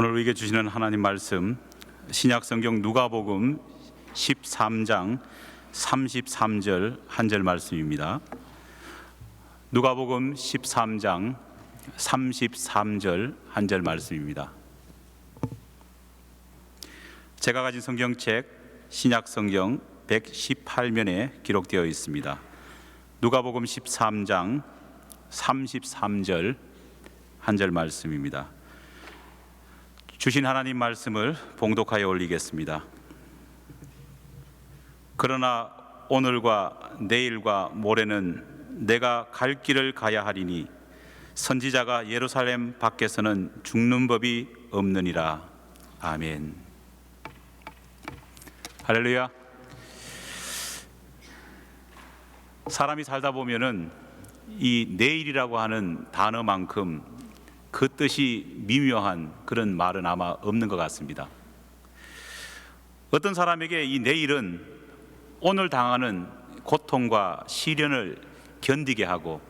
오늘 우리에게 주시는 하나님 말씀, 신약성경 누가복음 13장 33절 한 절 말씀입니다. 누가복음 13장 33절 한 절 말씀입니다. 제가 가진 성경책 신약성경 118면에 기록되어 있습니다. 누가복음 13장 33절 한 절 말씀입니다. 주신 하나님 말씀을 봉독하여 올리겠습니다. 그러나 오늘과 내일과 모레는 내가 갈 길을 가야 하리니 선지자가 예루살렘 밖에서는 죽는 법이 없느니라. 아멘. 할렐루야. 사람이 살다 보면은 이 내일이라고 하는 단어만큼 그 뜻이 미묘한 그런 말은 아마 없는 것 같습니다. 어떤 사람에게 이 내일은 오늘 당하는 고통과 시련을 견디게 하고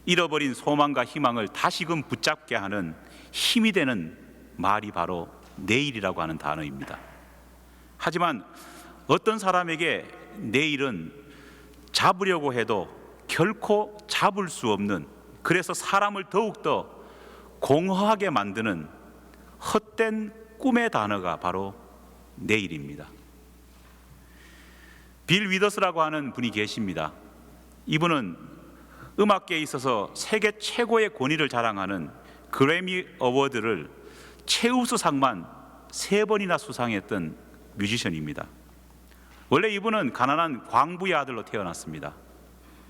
잃어버린 소망과 희망을 다시금 붙잡게 하는 힘이 되는 말이 바로 내일이라고 하는 단어입니다. 하지만 어떤 사람에게 내일은 잡으려고 해도 결코 잡을 수 없는, 그래서 사람을 더욱더 공허하게 만드는 헛된 꿈의 단어가 바로 내일입니다. 빌 위더스라고 하는 분이 계십니다. 이분은 음악계에 있어서 세계 최고의 권위를 자랑하는 그래미 어워드를 최우수상만 3번이나 수상했던 뮤지션입니다. 원래 이분은 가난한 광부의 아들로 태어났습니다.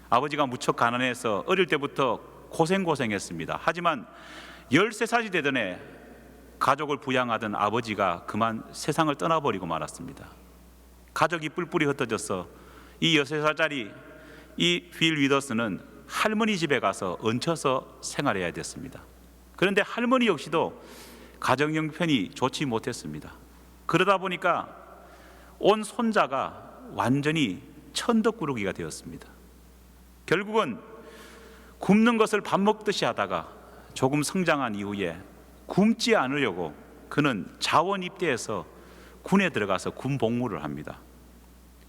아버지가 무척 가난해서 어릴 때부터 고생했습니다. 하지만 13살이 되던 해 가족을 부양하던 아버지가 그만 세상을 떠나버리고 말았습니다. 가족이 뿔뿔이 흩어져서 이 13살짜리 이 빌 위더스는 할머니 집에 가서 얹혀서 생활해야 됐습니다. 그런데 할머니 역시도 가정 형편이 좋지 못했습니다. 그러다 보니까 온 손자가 완전히 천덕꾸러기가 되었습니다. 결국은 굶는 것을 밥 먹듯이 하다가 조금 성장한 이후에 굶지 않으려고 그는 자원 입대해서 군에 들어가서 군 복무를 합니다.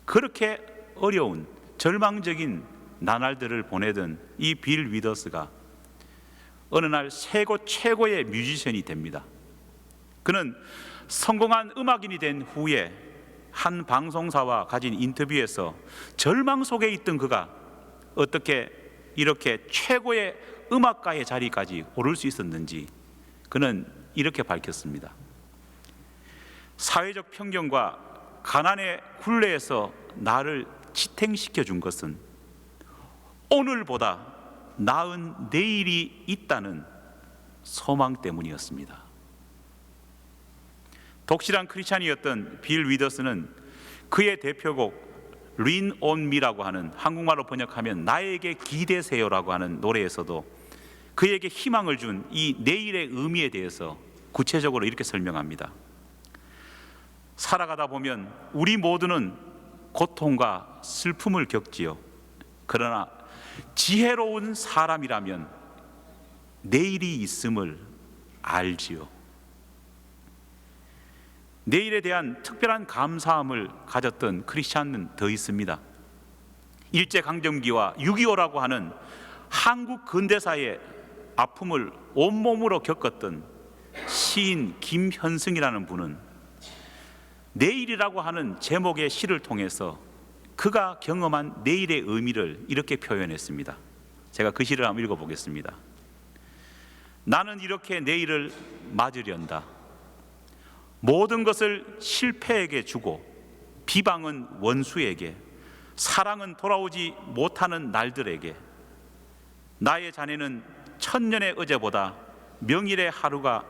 그렇게 어려운 절망적인 나날들을 보내던 이 빌 위더스가 어느 날 세계 최고의 뮤지션이 됩니다. 그는 성공한 음악인이 된 후에 한 방송사와 가진 인터뷰에서 절망 속에 있던 그가 어떻게 이렇게 최고의 음악가의 자리까지 오를 수 있었는지 그는 이렇게 밝혔습니다. 사회적 편견과 가난의 굴레에서 나를 지탱시켜 준 것은 오늘보다 나은 내일이 있다는 소망 때문이었습니다. 독실한 크리스찬이었던 빌 위더스는 그의 대표곡 Lean on me라고 하는, 한국말로 번역하면 나에게 기대세요라고 하는 노래에서도 그에게 희망을 준 이 내일의 의미에 대해서 구체적으로 이렇게 설명합니다. 살아가다 보면 우리 모두는 고통과 슬픔을 겪지요. 그러나 지혜로운 사람이라면 내일이 있음을 알지요. 내일에 대한 특별한 감사함을 가졌던 크리스찬은 더 있습니다. 일제강점기와 6.25라고 하는 한국 근대사의 아픔을 온몸으로 겪었던 시인 김현승이라는 분은 내일이라고 하는 제목의 시를 통해서 그가 경험한 내일의 의미를 이렇게 표현했습니다. 제가 그 시를 한번 읽어보겠습니다. 나는 이렇게 내일을 맞으련다. 모든 것을 실패에게 주고 비방은 원수에게, 사랑은 돌아오지 못하는 날들에게, 나의 자네는 천년의 어제보다 명일의 하루가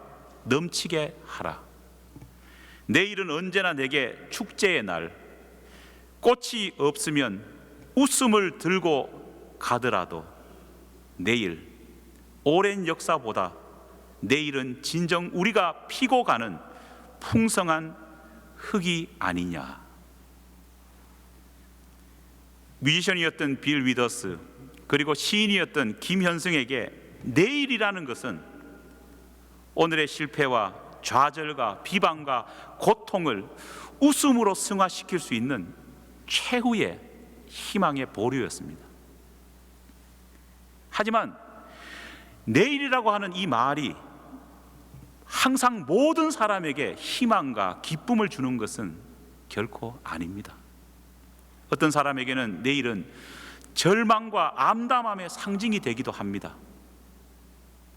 넘치게 하라. 내일은 언제나 내게 축제의 날, 꽃이 없으면 웃음을 들고 가더라도 내일, 오랜 역사보다 내일은 진정 우리가 피고 가는 풍성한 흙이 아니냐. 뮤지션이었던 빌 위더스 그리고 시인이었던 김현승에게 내일이라는 것은 오늘의 실패와 좌절과 비방과 고통을 웃음으로 승화시킬 수 있는 최후의 희망의 보루였습니다. 하지만 내일이라고 하는 이 말이 항상 모든 사람에게 희망과 기쁨을 주는 것은 결코 아닙니다. 어떤 사람에게는 내일은 절망과 암담함의 상징이 되기도 합니다.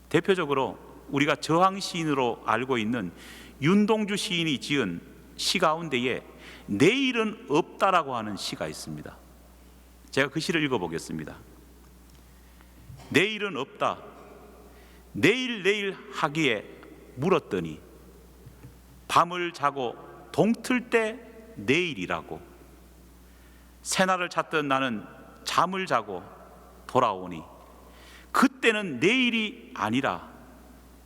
대표적으로 우리가 저항 시인으로 알고 있는 윤동주 시인이 지은 시 가운데에 내일은 없다라고 하는 시가 있습니다. 제가 그 시를 읽어보겠습니다. 내일은 없다. 내일 하기에 물었더니 밤을 자고 동틀 때 내일이라고. 새날을 찾던 나는 잠을 자고 돌아오니 그때는 내일이 아니라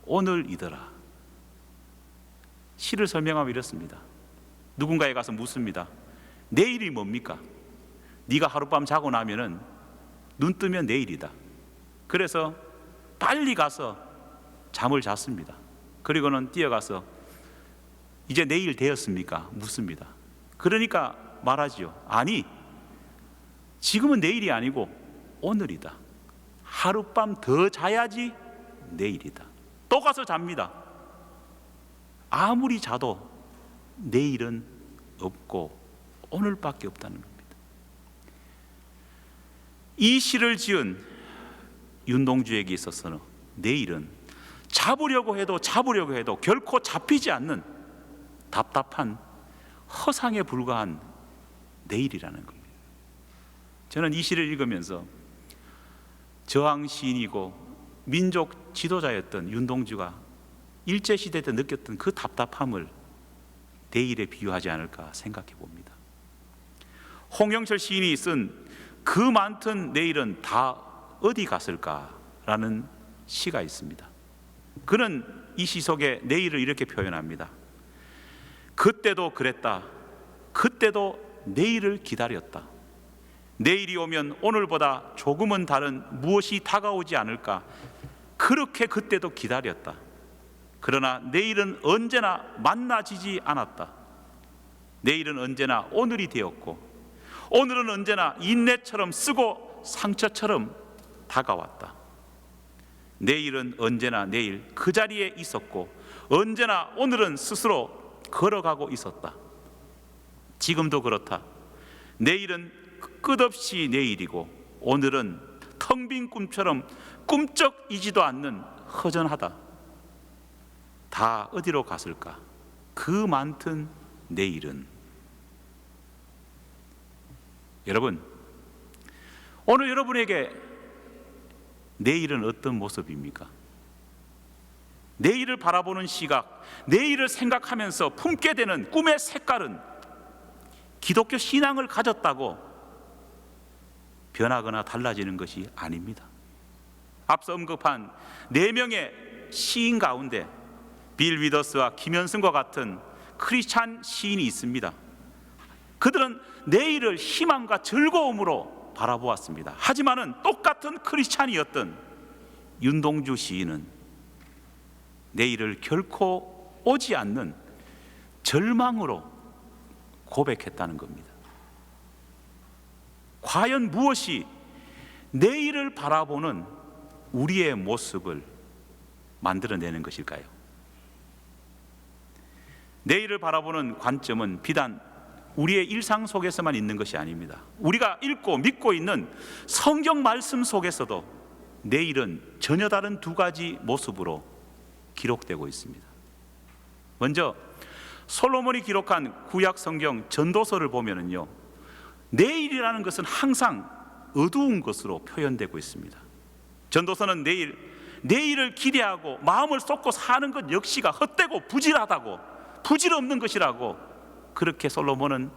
오늘이더라. 시를 설명하면 이렇습니다. 누군가에 가서 묻습니다. 내일이 뭡니까? 네가 하룻밤 자고 나면은 눈 뜨면 내일이다. 그래서 빨리 가서 잠을 잤습니다. 그리고는 뛰어가서 이제 내일 되었습니까? 묻습니다. 그러니까 말하지요. 아니, 지금은 내일이 아니고 오늘이다. 하룻밤 더 자야지 내일이다. 또 가서 잡니다. 아무리 자도 내일은 없고 오늘밖에 없다는 겁니다. 이 시를 지은 윤동주에게 있어서는 내일은 잡으려고 해도 결코 잡히지 않는 답답한 허상에 불과한 내일이라는 겁니다. 저는 이 시를 읽으면서 저항 시인이고 민족 지도자였던 윤동주가 일제시대 때 느꼈던 그 답답함을 내일에 비유하지 않을까 생각해 봅니다. 홍영철 시인이 쓴 그 많던 내일은 다 어디 갔을까라는 시가 있습니다. 그는 이 시 속에 내일을 이렇게 표현합니다. 그때도 그랬다. 그때도 내일을 기다렸다. 내일이 오면 오늘보다 조금은 다른 무엇이 다가오지 않을까. 그렇게 그때도 기다렸다. 그러나 내일은 언제나 만나지지 않았다. 내일은 언제나 오늘이 되었고 오늘은 언제나 인내처럼 쓰고 상처처럼 다가왔다. 내일은 언제나 내일 그 자리에 있었고 언제나 오늘은 스스로 걸어가고 있었다. 지금도 그렇다. 내일은 끝없이 내일이고 오늘은 텅 빈 꿈처럼 꿈쩍이지도 않는 허전하다. 다 어디로 갔을까? 그 많던 내일은. 여러분, 오늘 여러분에게 내일은 어떤 모습입니까? 내일을 바라보는 시각, 내일을 생각하면서 품게 되는 꿈의 색깔은 기독교 신앙을 가졌다고 변하거나 달라지는 것이 아닙니다. 앞서 언급한 4명의 시인 가운데 빌 위더스와 김현승과 같은 크리스찬 시인이 있습니다. 그들은 내일을 희망과 즐거움으로 바라보았습니다. 하지만은 똑같은 크리스찬이었던 윤동주 시인은 내일을 결코 오지 않는 절망으로 고백했다는 겁니다. 과연 무엇이 내일을 바라보는 우리의 모습을 만들어내는 것일까요? 내일을 바라보는 관점은 비단 우리의 일상 속에서만 있는 것이 아닙니다. 우리가 읽고 믿고 있는 성경 말씀 속에서도 내일은 전혀 다른 2가지 모습으로 기록되고 있습니다. 먼저 솔로몬이 기록한 구약 성경 전도서를 보면은요, 내일이라는 것은 항상 어두운 것으로 표현되고 있습니다. 전도서는 내일을 기대하고 마음을 쏟고 사는 것 역시가 헛되고 부질하다고, 부질없는 것이라고 그렇게 솔로몬은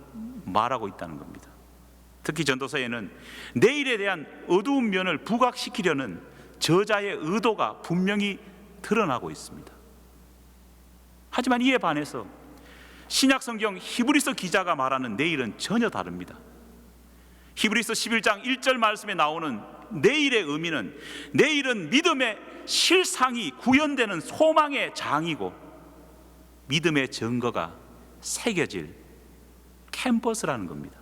말하고 있다는 겁니다. 특히 전도서에는 내일에 대한 어두운 면을 부각시키려는 저자의 의도가 분명히 드러나고 있습니다. 하지만 이에 반해서 신약성경 히브리서 기자가 말하는 내일은 전혀 다릅니다. 히브리서 11장 1절 말씀에 나오는 내일의 의미는 내일은 믿음의 실상이 구현되는 소망의 장이고 믿음의 증거가 새겨질 캔버스라는 겁니다.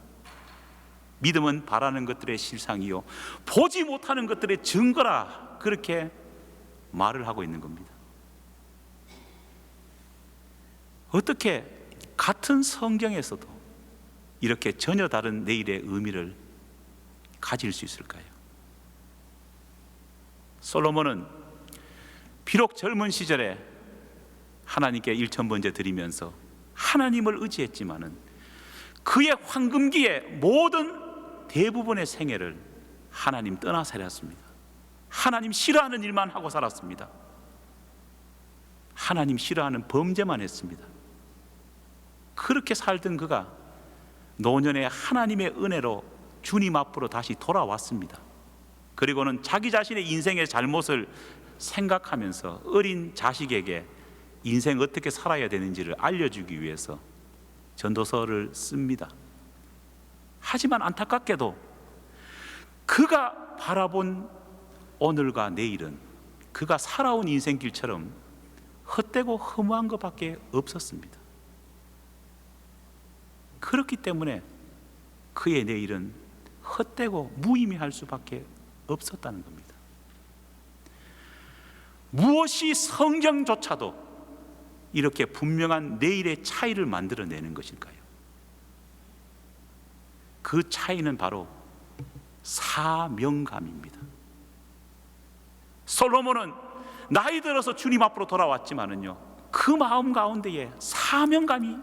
믿음은 바라는 것들의 실상이요 보지 못하는 것들의 증거라, 그렇게 말을 하고 있는 겁니다. 어떻게 같은 성경에서도 이렇게 전혀 다른 내일의 의미를 가질 수 있을까요? 솔로몬은 비록 젊은 시절에 하나님께 일천번제 드리면서 하나님을 의지했지만은 그의 황금기의 모든 대부분의 생애를 하나님 떠나 살았습니다. 하나님 싫어하는 일만 하고 살았습니다. 하나님 싫어하는 범죄만 했습니다. 그렇게 살던 그가 노년에 하나님의 은혜로 주님 앞으로 다시 돌아왔습니다. 그리고는 자기 자신의 인생의 잘못을 생각하면서 어린 자식에게 인생 어떻게 살아야 되는지를 알려주기 위해서 전도서를 씁니다. 하지만 안타깝게도 그가 바라본 오늘과 내일은 그가 살아온 인생길처럼 헛되고 허무한 것밖에 없었습니다. 그렇기 때문에 그의 내일은 헛되고 무의미할 수밖에 없었다는 겁니다. 무엇이 성경조차도 이렇게 분명한 내일의 차이를 만들어내는 것일까요? 그 차이는 바로 사명감입니다. 솔로몬은 나이 들어서 주님 앞으로 돌아왔지만은요, 그 마음 가운데에 사명감이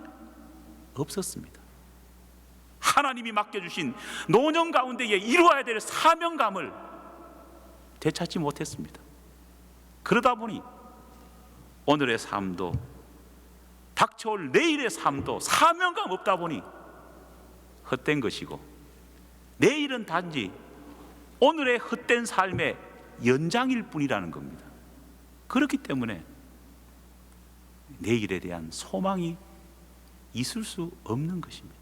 없었습니다. 하나님이 맡겨주신 노년 가운데에 이루어야 될 사명감을 되찾지 못했습니다. 그러다 보니 오늘의 삶도 닥쳐올 내일의 삶도 사명감 없다 보니 헛된 것이고, 내일은 단지 오늘의 헛된 삶의 연장일 뿐이라는 겁니다. 그렇기 때문에 내일에 대한 소망이 있을 수 없는 것입니다.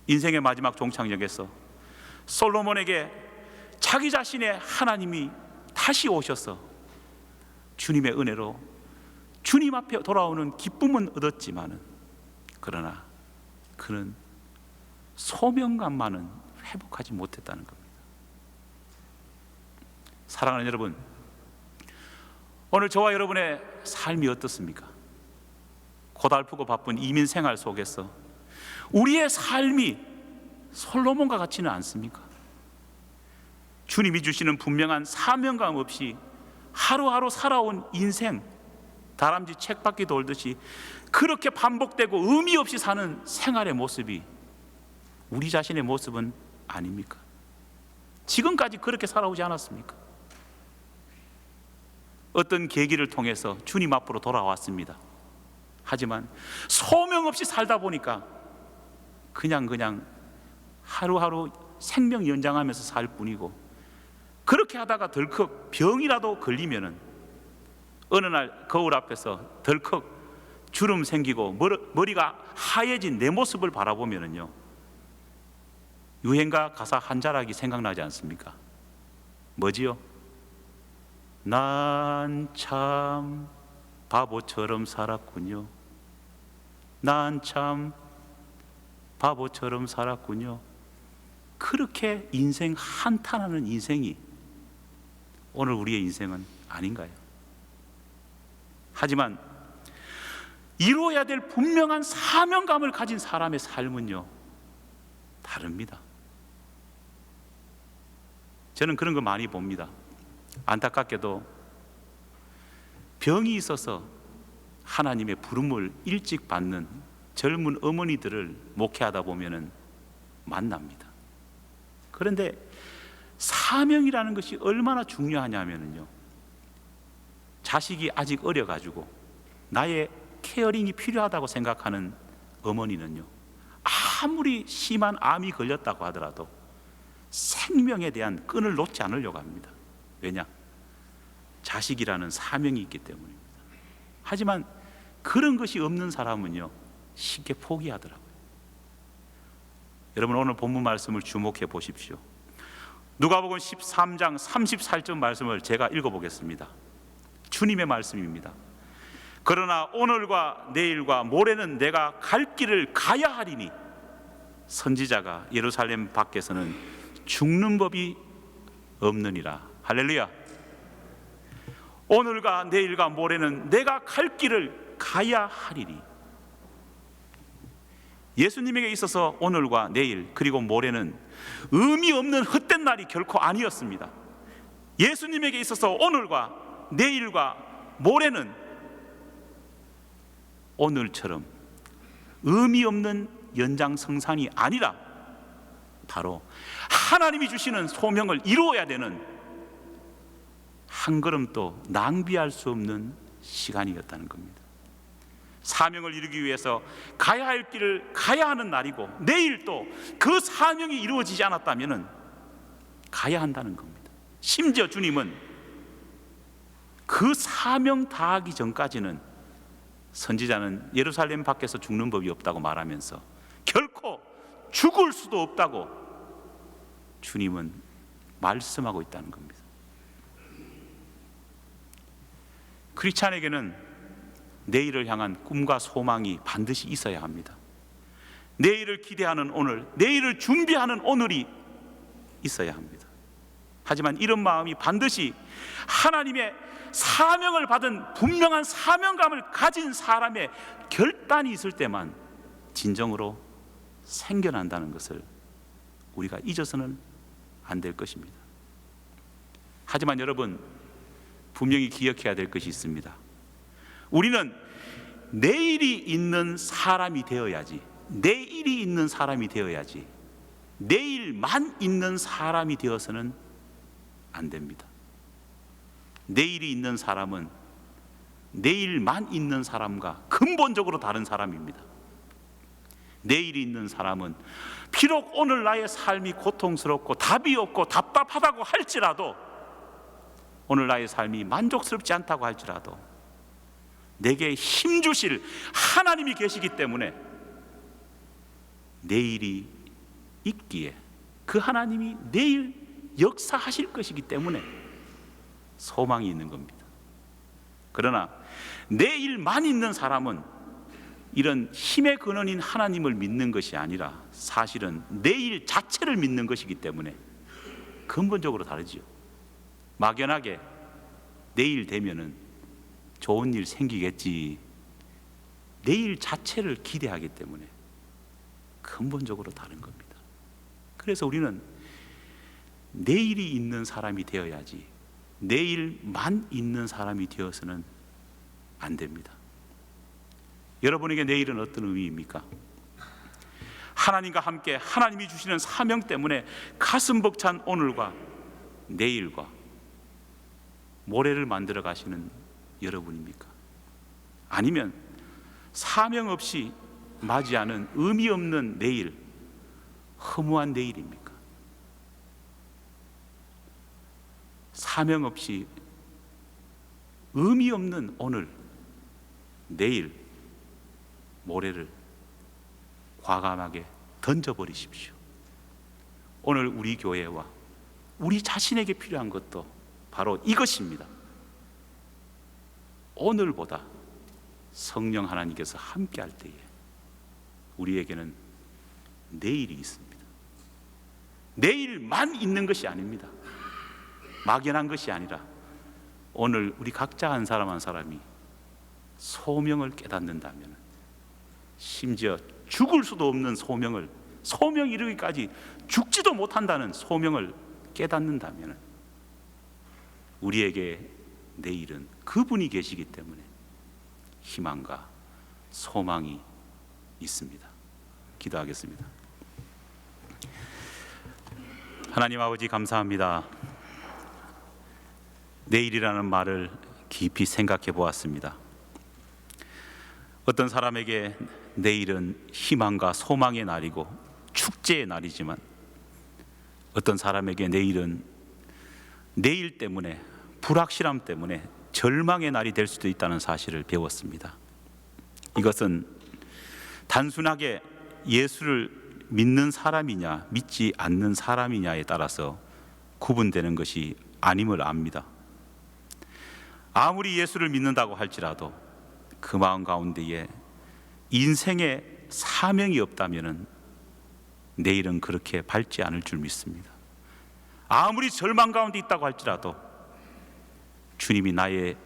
인생의 마지막 종착역에서 솔로몬에게 자기 자신의 하나님이 다시 오셔서 주님의 은혜로 주님 앞에 돌아오는 기쁨은 얻었지만은, 그러나 그는 소명감만은 회복하지 못했다는 겁니다. 사랑하는 여러분, 오늘 저와 여러분의 삶이 어떻습니까? 고달프고 바쁜 이민 생활 속에서 우리의 삶이 솔로몬과 같지는 않습니까? 주님이 주시는 분명한 사명감 없이 하루하루 살아온 인생, 다람쥐 책바퀴 돌듯이 그렇게 반복되고 의미 없이 사는 생활의 모습이 우리 자신의 모습은 아닙니까? 지금까지 그렇게 살아오지 않았습니까? 어떤 계기를 통해서 주님 앞으로 돌아왔습니다. 하지만 소명 없이 살다 보니까 그냥 하루하루 생명 연장하면서 살 뿐이고, 그렇게 하다가 덜컥 병이라도 걸리면은 어느 날 거울 앞에서 덜컥 주름 생기고 머리가 하얘진 내 모습을 바라보면은요, 유행가 가사 한 자락이 생각나지 않습니까? 뭐지요? 난 참 바보처럼 살았군요. 난 참 바보처럼 살았군요. 그렇게 인생 한탄하는 인생이 오늘 우리의 인생은 아닌가요? 하지만 이루어야 될 분명한 사명감을 가진 사람의 삶은요, 다릅니다. 저는 그런 거 많이 봅니다. 안타깝게도 병이 있어서 하나님의 부름을 일찍 받는 젊은 어머니들을 목회하다 보면은 만납니다. 그런데 사명이라는 것이 얼마나 중요하냐면요, 자식이 아직 어려가지고 나의 케어링이 필요하다고 생각하는 어머니는요, 아무리 심한 암이 걸렸다고 하더라도 생명에 대한 끈을 놓지 않으려고 합니다. 왜냐? 자식이라는 사명이 있기 때문입니다. 하지만 그런 것이 없는 사람은요, 쉽게 포기하더라고요. 여러분, 오늘 본문 말씀을 주목해 보십시오. 누가복음 13장 34절 말씀을 제가 읽어보겠습니다. 주님의 말씀입니다. 그러나 오늘과 내일과 모레는 내가 갈 길을 가야 하리니 선지자가 예루살렘 밖에서는 죽는 법이 없느니라. 할렐루야. 오늘과 내일과 모레는 내가 갈 길을 가야 하리니. 예수님에게 있어서 오늘과 내일 그리고 모레는 의미 없는 헛된 날이 결코 아니었습니다. 예수님에게 있어서 오늘과 내일과 모레는 오늘처럼 의미 없는 연장성상이 아니라 바로 하나님이 주시는 소명을 이루어야 되는 한 걸음도 낭비할 수 없는 시간이었다는 겁니다. 사명을 이루기 위해서 가야 할 길을 가야 하는 날이고, 내일 또 그 사명이 이루어지지 않았다면 가야 한다는 겁니다. 심지어 주님은 그 사명 다하기 전까지는 선지자는 예루살렘 밖에서 죽는 법이 없다고 말하면서 결코 죽을 수도 없다고 주님은 말씀하고 있다는 겁니다. 크리스찬에게는 내일을 향한 꿈과 소망이 반드시 있어야 합니다. 내일을 기대하는 오늘, 내일을 준비하는 오늘이 있어야 합니다. 하지만 이런 마음이 반드시 하나님의 사명을 받은 분명한 사명감을 가진 사람의 결단이 있을 때만 진정으로 생겨난다는 것을 우리가 잊어서는 안 될 것입니다. 하지만 여러분, 분명히 기억해야 될 것이 있습니다. 우리는 내일이 있는 사람이 되어야지, 내일이 있는 사람이 되어야지, 내일만 있는 사람이 되어서는 안 됩니다. 내일이 있는 사람은 내일만 있는 사람과 근본적으로 다른 사람입니다. 내일이 있는 사람은 비록 오늘 나의 삶이 고통스럽고 답이 없고 답답하다고 할지라도, 오늘 나의 삶이 만족스럽지 않다고 할지라도 내게 힘 주실 하나님이 계시기 때문에 내일이 있기에, 그 하나님이 내일 역사하실 것이기 때문에 소망이 있는 겁니다. 그러나 내일만 있는 사람은 이런 힘의 근원인 하나님을 믿는 것이 아니라 사실은 내일 자체를 믿는 것이기 때문에 근본적으로 다르지요. 막연하게 내일 되면은 좋은 일 생기겠지, 내일 자체를 기대하기 때문에 근본적으로 다른 겁니다. 그래서 우리는 내일이 있는 사람이 되어야지 내일만 있는 사람이 되어서는 안 됩니다. 여러분에게 내일은 어떤 의미입니까? 하나님과 함께 하나님이 주시는 사명 때문에 가슴 벅찬 오늘과 내일과 모레를 만들어 가시는 여러분입니까? 아니면 사명 없이 맞이하는 의미 없는 내일, 허무한 내일입니까? 사명 없이 의미 없는 오늘, 내일, 모레를 과감하게 던져버리십시오. 오늘 우리 교회와 우리 자신에게 필요한 것도 바로 이것입니다. 오늘보다 성령 하나님께서 함께 할 때에 우리에게는 내일이 있습니다. 내일만 있는 것이 아닙니다. 막연한 것이 아니라 오늘 우리 각자 한 사람 한 사람이 소명을 깨닫는다면, 심지어 죽을 수도 없는 소명을, 소명 이루기까지 죽지도 못한다는 소명을 깨닫는다면 우리에게 내일은 그분이 계시기 때문에 희망과 소망이 있습니다. 기도하겠습니다. 하나님 아버지, 감사합니다. 내일이라는 말을 깊이 생각해 보았습니다. 어떤 사람에게 내일은 희망과 소망의 날이고 축제의 날이지만, 어떤 사람에게 내일은 내일 때문에, 불확실함 때문에 절망의 날이 될 수도 있다는 사실을 배웠습니다. 이것은 단순하게 예수를 믿는 사람이냐 믿지 않는 사람이냐에 따라서 구분되는 것이 아님을 압니다. 아무리 예수를 믿는다고 할지라도 그 마음 가운데에 인생의 사명이 없다면 내일은 그렇게 밝지 않을 줄 믿습니다. 아무리 절망 가운데 있다고 할지라도 주님이 나의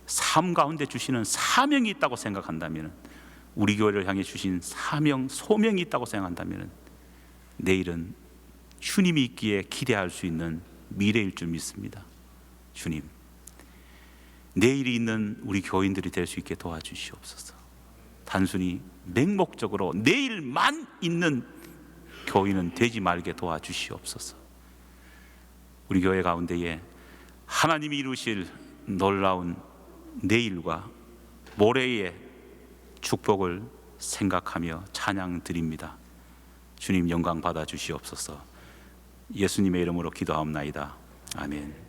삶 가운데 주시는 사명이 있다고 생각한다면, 우리 교회를 향해 주신 사명, 소명이 있다고 생각한다면 내일은 주님이 있기에 기대할 수 있는 미래일 줄 믿습니다. 주님, 내일이 있는 우리 교인들이 될 수 있게 도와주시옵소서. 단순히 맹목적으로 내일만 있는 교인은 되지 말게 도와주시옵소서. 우리 교회 가운데에 하나님이 이루실 놀라운 내일과 모레의 축복을 생각하며 찬양 드립니다. 주님 영광 받아 주시옵소서. 예수님의 이름으로 기도하옵나이다. 아멘.